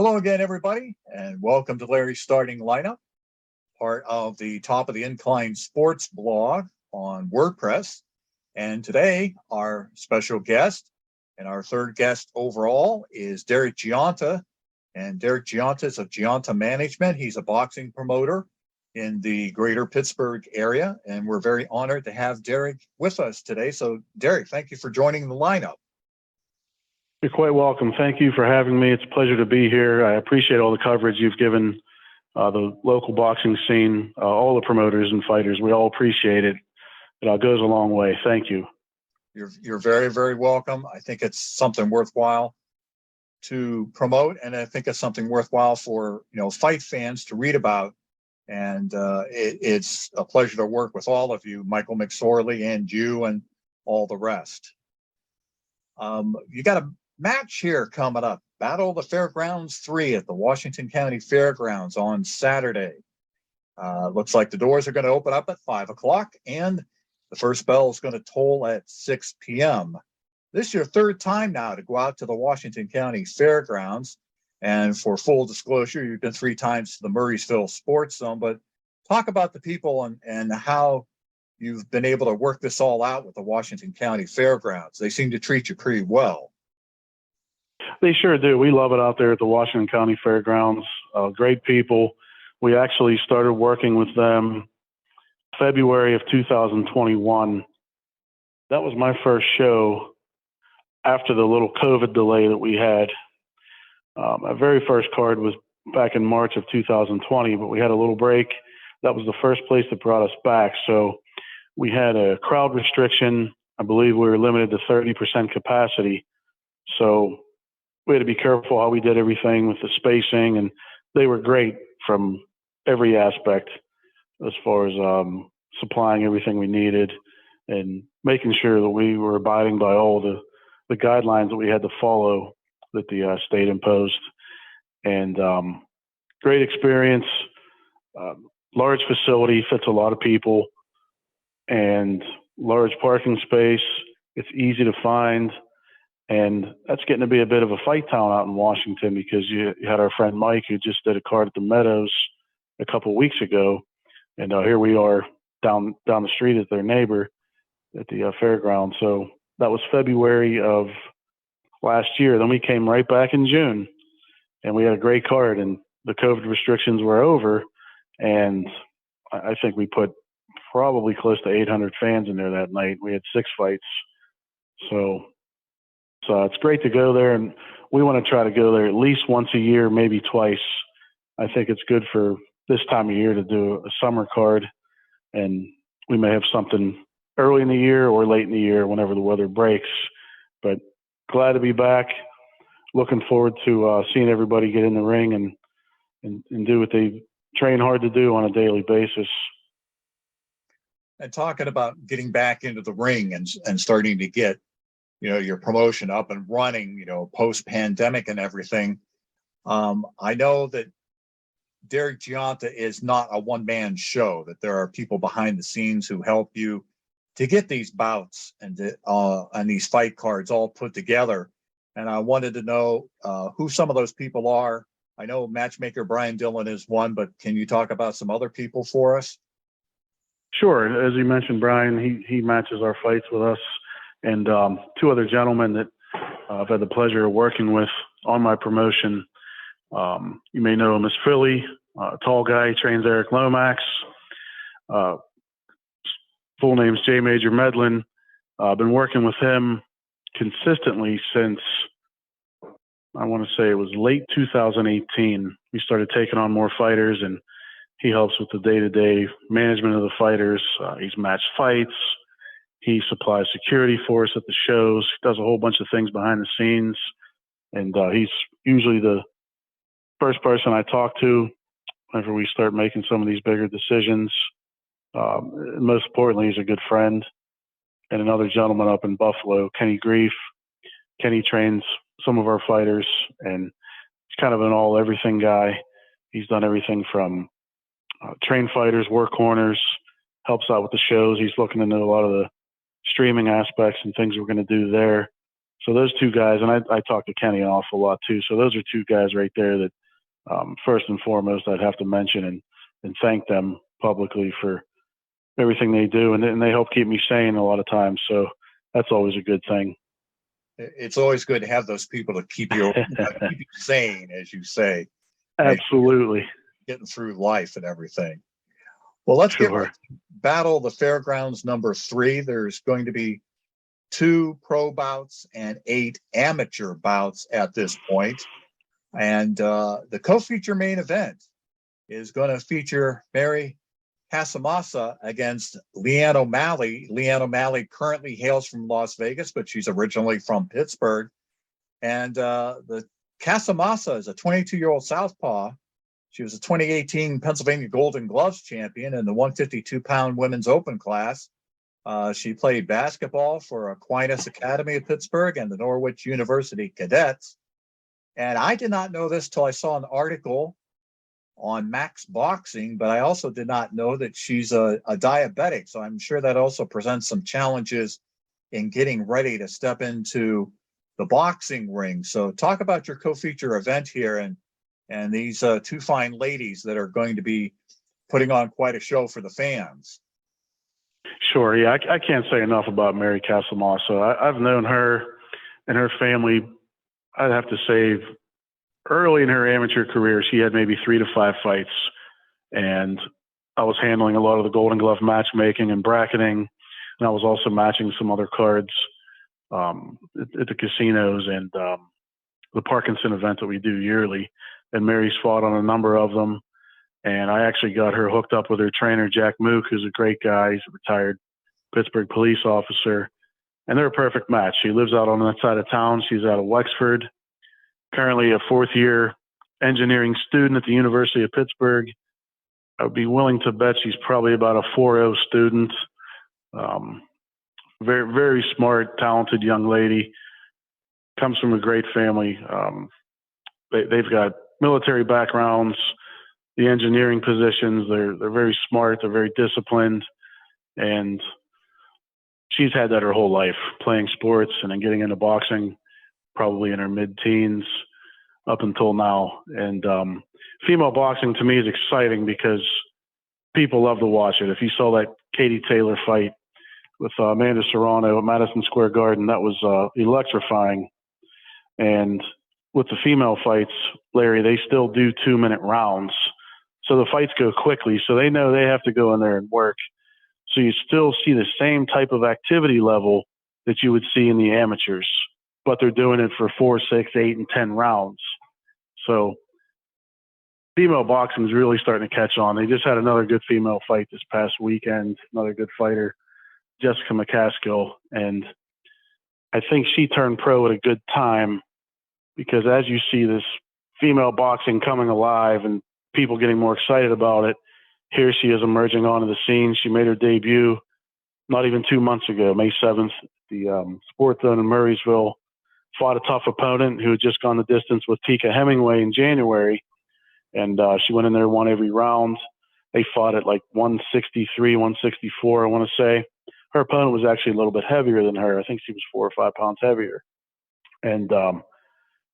Hello again, everybody, and welcome to Larry's Starting Lineup, part of the Top of the Incline Sports blog on WordPress. And today, our special guest and our third guest overall is Derek Gionta. And Derek Gionta is of Gionta Management. He's a boxing promoter in the greater Pittsburgh area, and we're very honored to have Derek with us today. So, Derek, thank you for joining the lineup. You're quite welcome. Thank you for having me. It's a pleasure to be here. I appreciate all the coverage you've given the local boxing scene, all the promoters and fighters. We all appreciate it. It goes a long way. Thank you. You're very, very welcome. I think it's something worthwhile to promote, and I think it's something worthwhile for fight fans to read about. And it's a pleasure to work with all of you, Michael McSorley and you and all the rest. You got a match here coming up, Battle of the Fairgrounds III at the Washington County Fairgrounds on Saturday. Looks like the doors are going to open up at 5 o'clock and the first bell is going to toll at 6 p.m. This is your third time now to go out to the Washington County Fairgrounds. And for full disclosure, you've been 3 times to the Murraysville Sports Zone, but talk about the people and how you've been able to work this all out with the Washington County Fairgrounds. They seem to treat you pretty well. They sure do. We love it out there at the Washington County Fairgrounds. Great people. We actually started working with them February of 2021. That was my first show after the little COVID delay that we had. My very first card was back in March of 2020, but we had a little break. That was the first place that brought us back. So we had a crowd restriction. I believe we were limited to 30% capacity. So we had to be careful how we did everything with the spacing, and they were great from every aspect as far as supplying everything we needed and making sure that we were abiding by all the guidelines that we had to follow that the state imposed. And great experience, large facility, fits a lot of people, and large parking space. It's easy to find. And that's getting to be a bit of a fight town out in Washington, because you had our friend Mike, who just did a card at the Meadows a couple of weeks ago. And here we are down the street at their neighbor at the fairground. So that was February of last year. Then we came right back in June, and we had a great card, and the COVID restrictions were over. And I think we put probably close to 800 fans in there that night. We had 6 fights. So it's great to go there, and we want to try to go there at least once a year, maybe twice. I think it's good for this time of year to do a summer card, and we may have something early in the year or late in the year whenever the weather breaks. But glad to be back. Looking forward to seeing everybody get in the ring and do what they train hard to do on a daily basis. And talking about getting back into the ring and starting to get your promotion up and running, post-pandemic and everything. I know that Derek Gionta is not a one-man show, that there are people behind the scenes who help you to get these bouts and these fight cards all put together. And I wanted to know who some of those people are. I know matchmaker Brian Dillon is one, but can you talk about some other people for us? Sure. As you mentioned, Brian, he matches our fights with us. And 2 other gentlemen that I've had the pleasure of working with on my promotion. You may know him as Philly, a tall guy. He trains Eric Lomax. Full name's J. Major Medlin. I've been working with him consistently since, I want to say it was late 2018. We started taking on more fighters, and he helps with the day-to-day management of the fighters. He's matched fights. He supplies security for us at the shows. He does a whole bunch of things behind the scenes. And he's usually the first person I talk to whenever we start making some of these bigger decisions. Most importantly, he's a good friend. And another gentleman up in Buffalo, Kenny Grief. Kenny trains some of our fighters, and he's kind of an all-everything guy. He's done everything from train fighters, work corners, helps out with the shows. He's looking into a lot of the streaming aspects and things we're going to do there. So those two guys, and I talk to Kenny an awful lot too. So those are two guys right there that first and foremost I'd have to mention and thank them publicly for everything they do, and they help keep me sane a lot of times. So that's always a good thing. It's always good to have those people to keep you sane, as you say. Absolutely. Getting through life and everything. Well, let's get right to Battle of the Fairgrounds #3. There's going to be 2 pro bouts and 8 amateur bouts at this point. And the co-feature main event is going to feature Mary Casamassa against Leanne OMalley. Leanne OMalley currently hails from Las Vegas, but she's originally from Pittsburgh. And the Casamassa is a 22-year-old southpaw. She was a 2018 Pennsylvania Golden Gloves champion in the 152-pound women's open class. She played basketball for Aquinas Academy of Pittsburgh and the Norwich University Cadets. And I did not know this till I saw an article on Max Boxing, but I also did not know that she's a diabetic. So I'm sure that also presents some challenges in getting ready to step into the boxing ring. So talk about your co-feature event here and these 2 fine ladies that are going to be putting on quite a show for the fans. Sure. Yeah, I can't say enough about Mary Casamassa. I've known her and her family, I'd have to say, early in her amateur career, she had maybe 3 to 5 fights. And I was handling a lot of the Golden Glove matchmaking and bracketing. And I was also matching some other cards at the casinos and the Parkinson event that we do yearly. And Mary's fought on a number of them. And I actually got her hooked up with her trainer, Jack Mook, who's a great guy. He's a retired Pittsburgh police officer. And they're a perfect match. She lives out on that side of town. She's out of Wexford, currently a 4th-year engineering student at the University of Pittsburgh. I would be willing to bet she's probably about a 4.0 student. Very, very smart, talented young lady. Comes from a great family. They've got military backgrounds, the engineering positions. They're very smart. They're very disciplined. And she's had that her whole life, playing sports and then getting into boxing, probably in her mid-teens up until now. And female boxing to me is exciting because people love to watch it. If you saw that Katie Taylor fight with Amanda Serrano at Madison Square Garden, that was electrifying. And with the female fights, Larry, they still do 2-minute rounds. So the fights go quickly. So they know they have to go in there and work. So you still see the same type of activity level that you would see in the amateurs, but they're doing it for 4, 6, 8, and 10 rounds. So female boxing is really starting to catch on. They just had another good female fight this past weekend, another good fighter, Jessica McCaskill. And I think she turned pro at a good time because as you see this female boxing coming alive and people getting more excited about it, here she is emerging onto the scene. She made her debut not even 2 months ago, May 7th, the Sport Zone in Murraysville. Fought a tough opponent who had just gone the distance with Tika Hemingway in January. And she went in there, won every round. They fought at like 163, 164, I want to say. Her opponent was actually a little bit heavier than her. I think she was 4 or 5 pounds heavier. And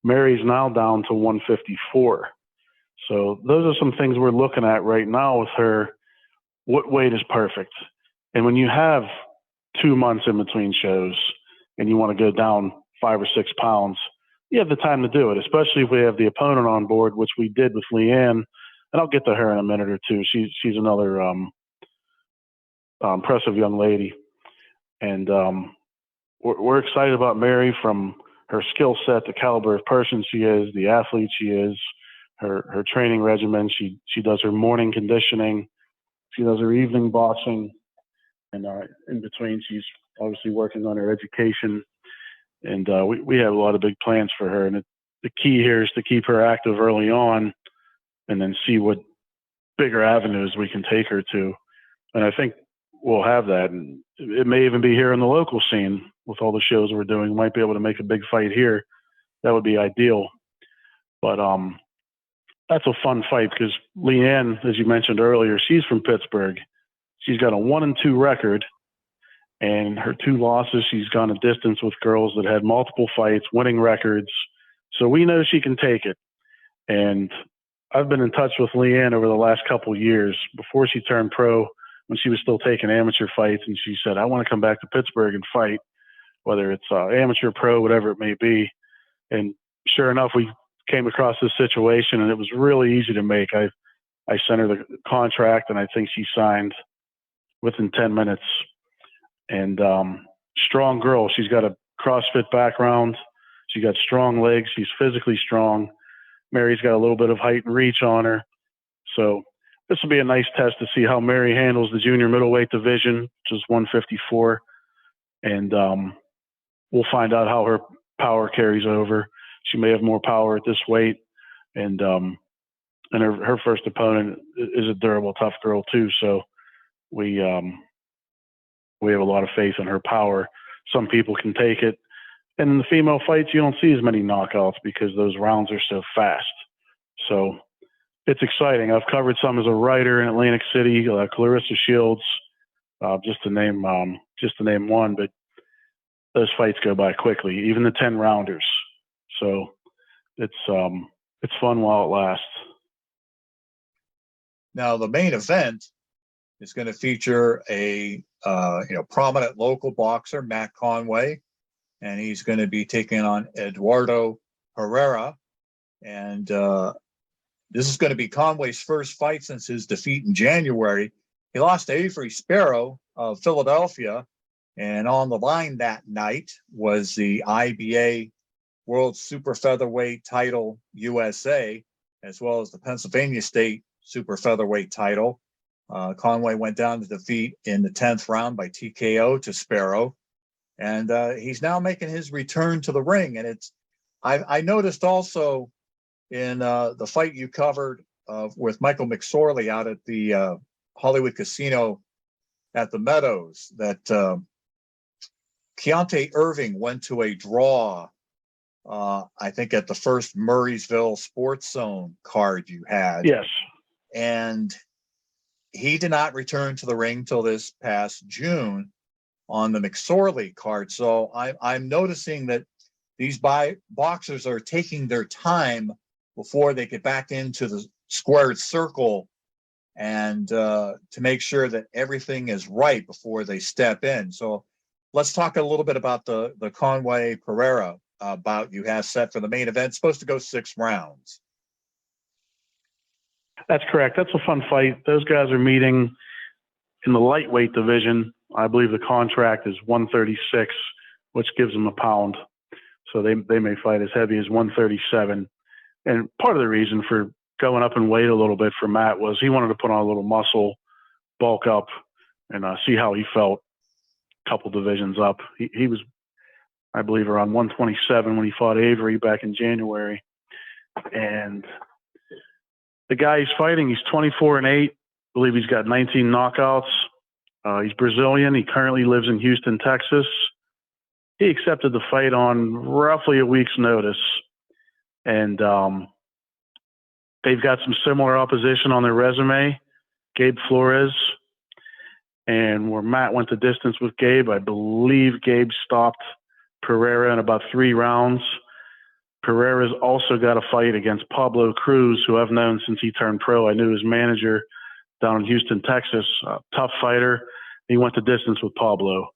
Mary's now down to 154. So those are some things we're looking at right now with her. What weight is perfect? And when you have 2 months in between shows and you want to go down 5 or 6 pounds, you have the time to do it, especially if we have the opponent on board, which we did with Leanne. And I'll get to her in a minute or two. She's another impressive young lady. And we're excited about Mary, from her skill set, the caliber of person she is, the athlete she is, her training regimen. She does her morning conditioning. She does her evening boxing. And in between, she's obviously working on her education. And we have a lot of big plans for her. And the key here is to keep her active early on and then see what bigger avenues we can take her to. And I think we'll have that. And it may even be here in the local scene with all the shows we're doing. We might be able to make a big fight here. That would be ideal. But that's a fun fight because Leanne, as you mentioned earlier, she's from Pittsburgh. She's got a 1-2 record. And her 2 losses, she's gone a distance with girls that had multiple fights, winning records. So we know she can take it. And I've been in touch with Leanne over the last couple of years before she turned pro, when she was still taking amateur fights. And she said, I want to come back to Pittsburgh and fight, whether it's amateur, pro, whatever it may be. And sure enough, we came across this situation, and it was really easy to make. I sent her the contract, and I think she signed within 10 minutes. And strong girl. She's got a CrossFit background. She got strong legs. She's physically strong. Mary's got a little bit of height and reach on her. So this will be a nice test to see how Mary handles the junior middleweight division, which is 154. And we'll find out how her power carries over. She may have more power at this weight. And her first opponent is a durable, tough girl too. So we have a lot of faith in her power. Some people can take it. And in the female fights, you don't see as many knockouts because those rounds are so fast. So it's exciting. I've covered some as a writer in Atlantic City, Clarissa Shields, just to name one. But those fights go by quickly, even the 10-rounders. So it's fun while it lasts. Now the main event is going to feature a prominent local boxer, Matt Conway, and he's going to be taking on Eduardo Herrera. And this is going to be Conway's first fight since his defeat in January. He lost to Avery Sparrow of Philadelphia, and on the line that night was the IBA World Super Featherweight title USA, as well as the Pennsylvania State Super Featherweight title. Conway went down to defeat in the 10th round by TKO to Sparrow. And he's now making his return to the ring. And I noticed also in the fight you covered with Michael McSorley out at the Hollywood Casino at the Meadows that Keontae Irving went to a draw, I think at the first Murraysville Sports Zone card you had. Yes. And he did not return to the ring till this past June on the McSorley card. So I'm noticing that these boxers are taking their time before they get back into the squared circle and to make sure that everything is right before they step in. So let's talk a little bit about the Conway Pereira bout you have set for the main event. It's supposed to go 6 rounds. That's correct. That's a fun fight. Those guys are meeting in the lightweight division. I believe the contract is 136, which gives them a pound. So they may fight as heavy as 137. And part of the reason for going up in weight a little bit for Matt was he wanted to put on a little muscle, bulk up, and see how he felt a couple divisions up. He was, I believe, around 127 when he fought Avery back in January. And the guy he's fighting, he's 24-8. I believe he's got 19 knockouts. He's Brazilian. He currently lives in Houston, Texas. He accepted the fight on roughly a week's notice. And they've got some similar opposition on their resume. Gabe Flores. And where Matt went the distance with Gabe, I believe Gabe stopped Pereira in about 3 rounds. Pereira's also got a fight against Pablo Cruz, who I've known since he turned pro. I knew his manager down in Houston, Texas. Tough fighter. He went the distance with Pablo.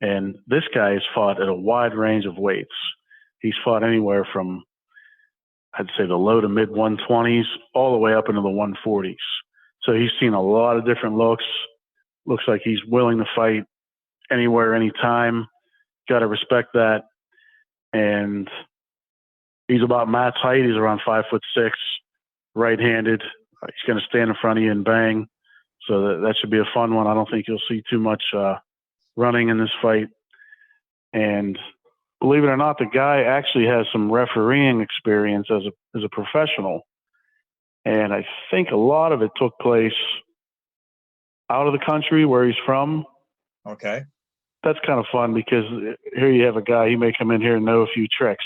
And this guy has fought at a wide range of weights. He's fought anywhere from, I'd say, the low to mid 120s all the way up into the 140s. So he's seen a lot of different looks. Looks like he's willing to fight anywhere, anytime. Got to respect that. And he's about Matt's height. He's around 5'6", right-handed. He's going to stand in front of you and bang. So that should be a fun one. I don't think you'll see too much running in this fight. And believe it or not, the guy actually has some refereeing experience as a professional. And I think a lot of it took place out of the country where he's from. Okay. That's kind of fun because here you have a guy, he may come in here and know a few tricks.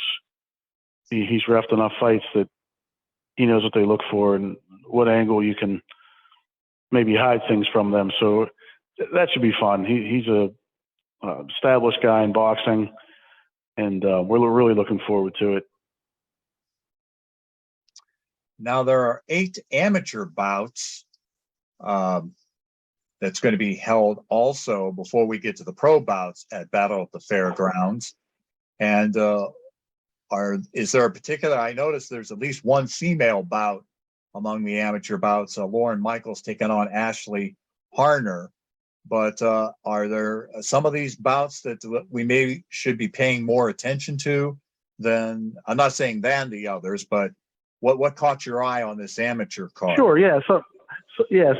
He's reffed enough fights that he knows what they look for and what angle you can maybe hide things from them. So that should be fun. He's a established guy in boxing, and we're really looking forward to it. Now there are 8 amateur bouts that's going to be held also before we get to the pro bouts at Battle at the Fairgrounds. And is there a particular? I noticed there's at least one female bout among the amateur bouts. Lauren Michaels taking on Ashley Harner. But are there some of these bouts that we should be paying more attention to than? I'm not saying than the others, but what caught your eye on this amateur card? Sure, yeah. So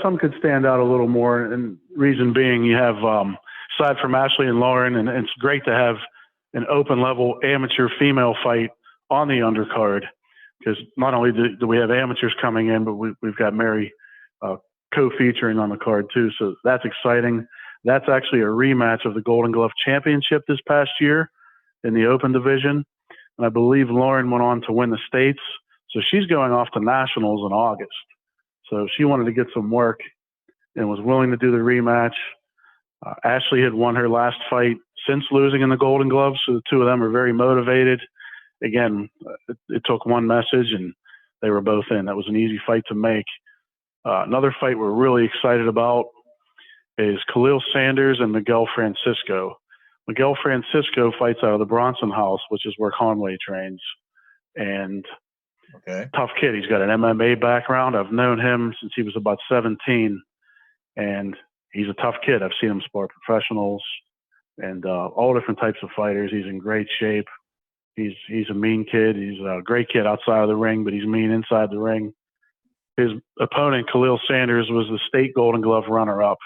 some could stand out a little more, and reason being, you have aside from Ashley and Lauren, and it's great to have an open level amateur female fight on the undercard, because not only do we have amateurs coming in, but we've got Mary co-featuring on the card too, so that's exciting. That's actually a rematch of the Golden Glove Championship this past year in the open division, and I believe Lauren went on to win the states, so she's going off to nationals in August. So she wanted to get some work and was willing to do the rematch. Ashley had won her last fight since losing in the Golden Gloves, so the two of them are very motivated. Again, it took one message and they were both in. That was an easy fight to make. Another fight we're really excited about is Khalil Sanders and Miguel Francisco. Miguel Francisco fights out of the Bronson House, which is where Conway trains. And tough kid. He's got an MMA background. I've known him since he was about 17. And he's a tough kid. I've seen him spar professionals and all different types of fighters. He's in great shape. He's a mean kid. He's a great kid outside of the ring, but he's mean inside the ring. His opponent, Khalil Sanders, was the state Golden Glove runner-up.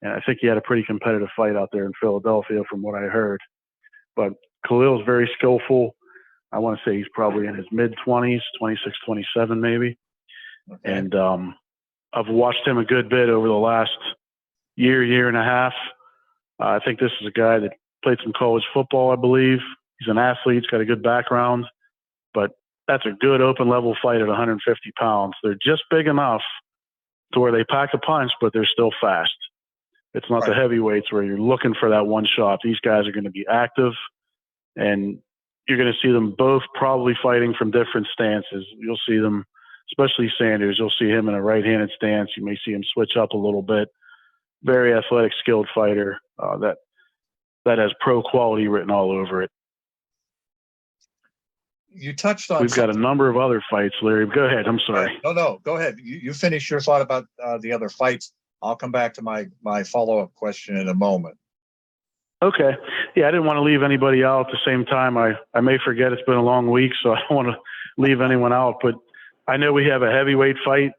And I think he had a pretty competitive fight out there in Philadelphia from what I heard. But Khalil's very skillful. I want to say he's probably in his mid-20s, 26, 27 maybe. Okay. And I've watched him a good bit over the last year and a half. I think this is a guy that played some college football, I believe. He's an athlete. He's got a good background. But that's a good open-level fight at 150 pounds. They're just big enough to where they pack a punch, but they're still fast. It's not the heavyweights where you're looking for that one shot. These guys are going to be active, and you're going to see them both probably fighting from different stances. You'll see them, especially Sanders, you'll see him in a right-handed stance. You may see him switch up a little bit. Very athletic, skilled fighter that has pro quality written all over it. You touched on. We've got a number of other fights, Larry. Go ahead. I'm sorry. No. Go ahead. You finish your thought about the other fights. I'll come back to my follow-up question in a moment. Okay. Yeah, I didn't want to leave anybody out. At the same time, I may forget. It's been a long week, so I don't want to leave anyone out. But I know we have a heavyweight fight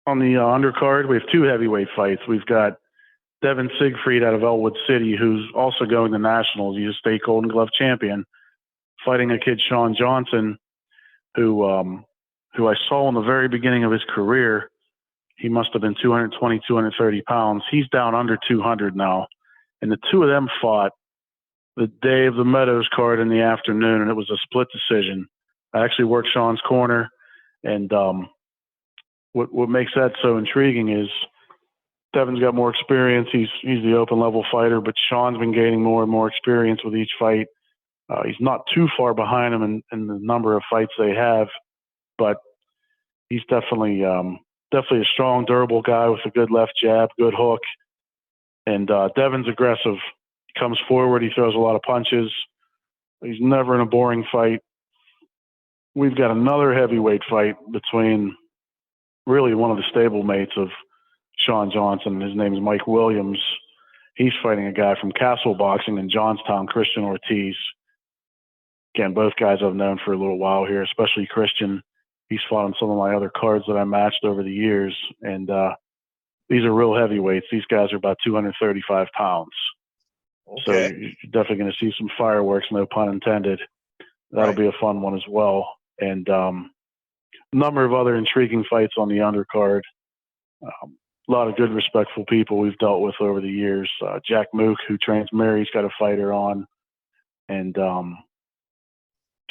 on the undercard. We have 2 heavyweight fights. We've got Devin Siegfried out of Elwood City, who's also going to nationals. He's a state Golden Glove champion, fighting a kid, Sean Johnson, who I saw in the very beginning of his career. He must have been 220, 230 pounds. He's down under 200 now. And the two of them fought the day of the Meadows card in the afternoon, and it was a split decision. I actually worked Sean's corner, and what makes that so intriguing is Devin's got more experience. He's the open-level fighter, but Sean's been gaining more and more experience with each fight. He's not too far behind him in the number of fights they have, but he's definitely a strong, durable guy with a good left jab, good hook. And Devin's aggressive. He comes forward. He throws a lot of punches. He's never in a boring fight. We've got another heavyweight fight between really one of the stablemates of Sean Johnson. His name is Mike Williams. He's fighting a guy from Castle Boxing in Johnstown, Christian Ortiz. Again, both guys I've known for a little while here, especially Christian. He's fought on some of my other cards that I matched over the years. And these are real heavyweights. These guys are about 235 pounds. Okay. So you're definitely going to see some fireworks, no pun intended. That'll be a fun one as well. And a number of other intriguing fights on the undercard. A lot of good, respectful people we've dealt with over the years. Jack Mook, who trains Mary's got a fighter on. And I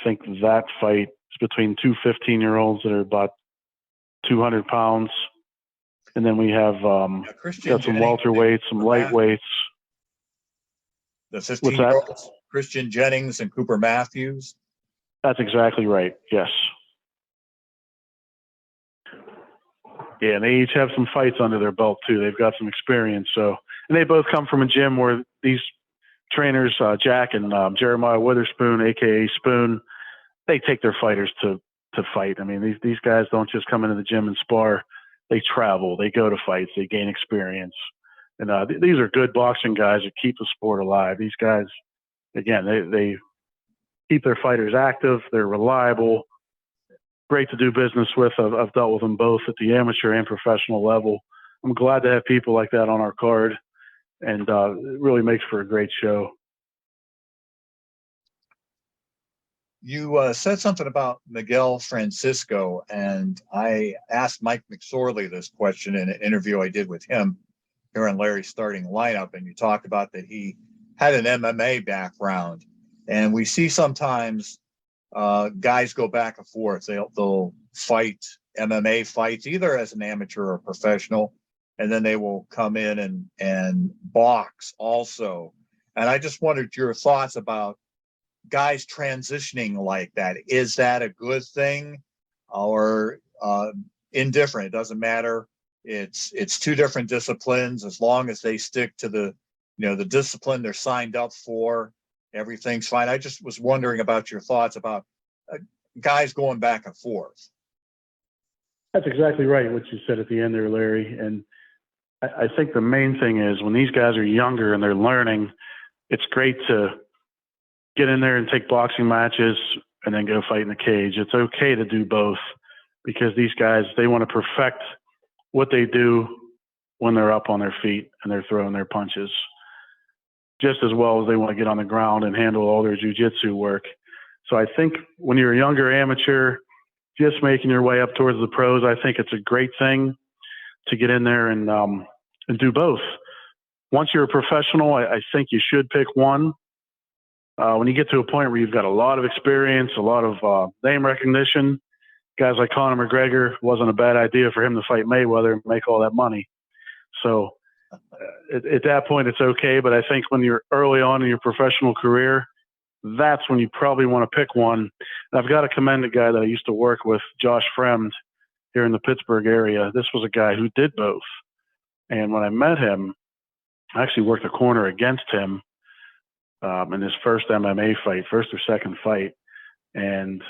think that fight is between 2 15-year-olds that are about 200 pounds. And then we have got some welterweights, some lightweights. The What's that? 15-year-olds, Christian Jennings and Cooper Matthews. That's exactly right. Yes. Yeah, and they each have some fights under their belt too. They've got some experience. So, and they both come from a gym where these trainers, Jack and Jeremiah Witherspoon, aka Spoon, they take their fighters to fight. I mean, these guys don't just come into the gym and spar. They travel. They go to fights. They gain experience. And these are good boxing guys that keep the sport alive. These guys, again, they keep their fighters active. They're reliable. Great to do business with. I've dealt with them both at the amateur and professional level. I'm glad to have people like that on our card, and it really makes for a great show. You said something about Miguel Francisco, and I asked Mike McSorley this question in an interview I did with him here on Larry's Starting Lineup, and you talked about that he had an MMA background, and we see sometimes guys go back and forth. They'll fight MMA fights either as an amateur or professional, and then they will come in and box also. And I just wondered your thoughts about guys transitioning like that. Is that a good thing or indifferent? It doesn't matter. It's two different disciplines. As long as they stick to the discipline they're signed up for, everything's fine. I just was wondering about your thoughts about guys going back and forth. That's exactly right, what you said at the end there, Larry. And I think the main thing is when these guys are younger and they're learning, it's great to get in there and take boxing matches and then go fight in the cage. It's okay to do both because these guys, they want to perfect what they do when they're up on their feet and they're throwing their punches just as well as they want to get on the ground and handle all their jiu-jitsu work. So I think when you're a younger amateur, just making your way up towards the pros, I think it's a great thing to get in there and do both. Once you're a professional, I think you should pick one. When you get to a point where you've got a lot of experience, a lot of name recognition, guys like Conor McGregor, wasn't a bad idea for him to fight Mayweather and make all that money. So at that point, it's okay. But I think when you're early on in your professional career, that's when you probably want to pick one. And I've got to commend a guy that I used to work with, Josh Fremd, here in the Pittsburgh area. This was a guy who did both. And when I met him, I actually worked a corner against him in his first MMA fight, first or second fight. And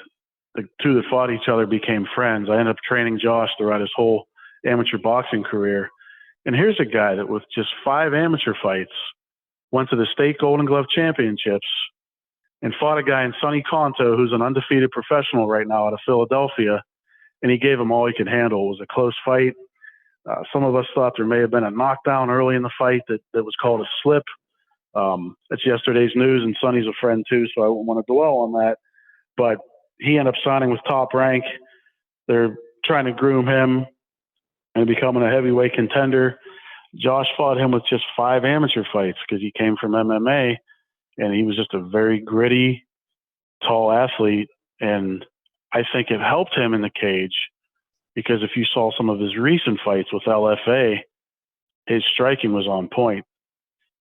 the two that fought each other became friends. I ended up training Josh throughout his whole amateur boxing career. And here's a guy that with just 5 amateur fights went to the state Golden Glove Championships and fought a guy in Sonny Conto, who's an undefeated professional right now out of Philadelphia. And he gave him all he could handle. It was a close fight. Some of us thought there may have been a knockdown early in the fight that was called a slip. That's yesterday's news, and Sonny's a friend too, so I won't want to dwell on that. But he ended up signing with Top Rank. They're trying to groom him and becoming a heavyweight contender. Josh fought him with just 5 amateur fights because he came from MMA, and he was just a very gritty, tall athlete. And I think it helped him in the cage because if you saw some of his recent fights with LFA, his striking was on point.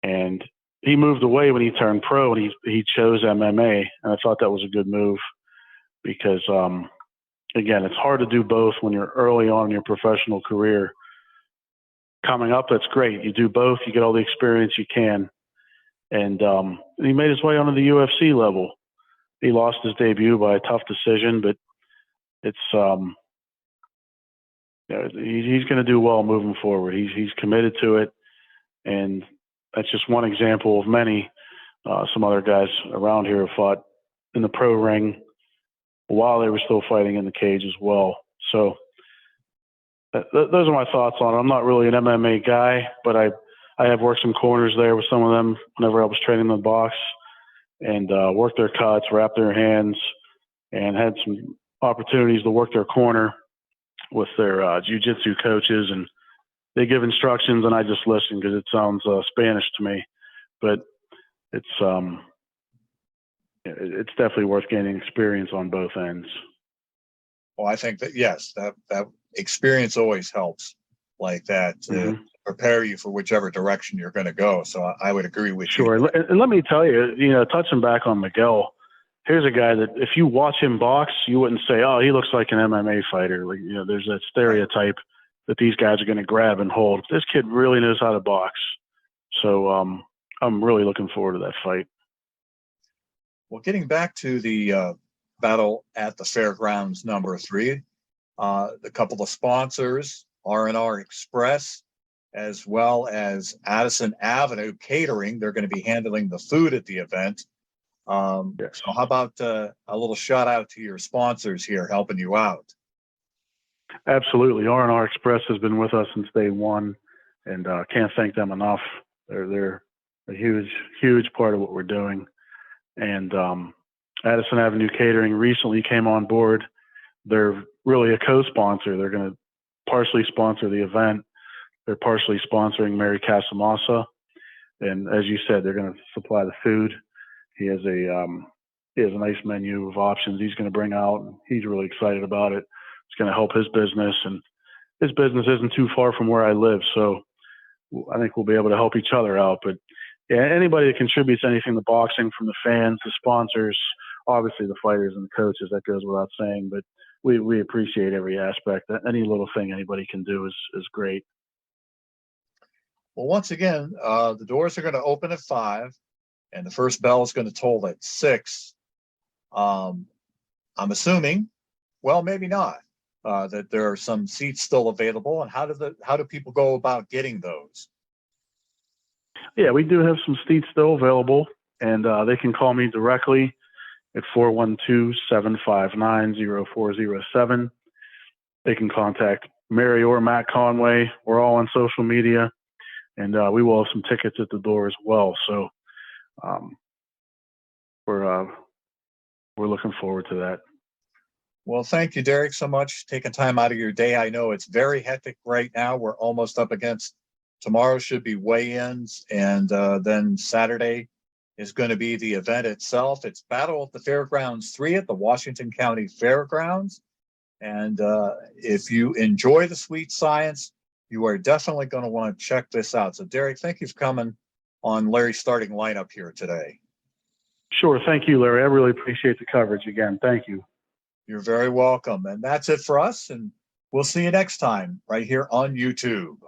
And he moved away when he turned pro, and he chose MMA. And I thought that was a good move because, again, it's hard to do both when you're early on in your professional career. Coming up, that's great. You do both, you get all the experience you can. And he made his way onto the UFC level. He lost his debut by a tough decision, but it's he's going to do well moving forward. He's committed to it, and that's just one example of many. Some other guys around here have fought in the pro ring while they were still fighting in the cage as well. So those are my thoughts on it. I'm not really an MMA guy, but I have worked some corners there with some of them whenever I was training in the box, and worked their cuts, wrapped their hands, and had some opportunities to work their corner with their jiu-jitsu coaches. And they give instructions, and I just listen because it sounds Spanish to me. But it's definitely worth gaining experience on both ends. Well, I think that, yes, that experience always helps like that. Mm-hmm. prepare you for whichever direction you're going to go. So I would agree with you. Sure. And let me tell you, touching back on Miguel, here's a guy that if you watch him box, you wouldn't say, oh, he looks like an MMA fighter. Like, there's that stereotype that these guys are going to grab and hold. This kid really knows how to box. So I'm really looking forward to that fight. Well, getting back to the battle at the Fairgrounds #3, the couple of sponsors, R&R Express, as well as Addison Avenue Catering, they're going to be handling the food at the event. Yes. So how about a little shout out to your sponsors here helping you out? Absolutely. R&R Express has been with us since day one, and can't thank them enough. They're a huge part of what we're doing. And Addison Avenue Catering recently came on board. They're really a co-sponsor. They're going to partially sponsor the event. They're partially sponsoring Mary Casamassa. And as you said, they're going to supply the food. He has a nice menu of options he's going to bring out, and he's really excited about it. It's going to help his business, and his business isn't too far from where I live, so I think we'll be able to help each other out. But yeah, anybody that contributes anything to boxing, from the fans, the sponsors, obviously the fighters and the coaches, that goes without saying, but we appreciate every aspect. Any little thing anybody can do is great. Well, once again, the doors are going to open at 5, and the first bell is going to toll at 6. I'm assuming, well, maybe not, that there are some seats still available. And how do people go about getting those? Yeah, we do have some seats still available, and they can call me directly at 412-759-0407. They can contact Mary or Matt Conway. We're all on social media, and we will have some tickets at the door as well. So we're looking forward to that. Well, thank you, Derek, so much taking time out of your day. I know it's very hectic right now. We're almost up against tomorrow should be weigh-ins, and then Saturday is going to be the event itself. It's Battle at the Fairgrounds 3 at the Washington County Fairgrounds. And if you enjoy the sweet science, you are definitely going to want to check this out. So, Derek, thank you for coming on Larry's starting lineup here today. Sure. Thank you, Larry. I really appreciate the coverage again. Thank you. You're very welcome. And that's it for us. And we'll see you next time right here on YouTube.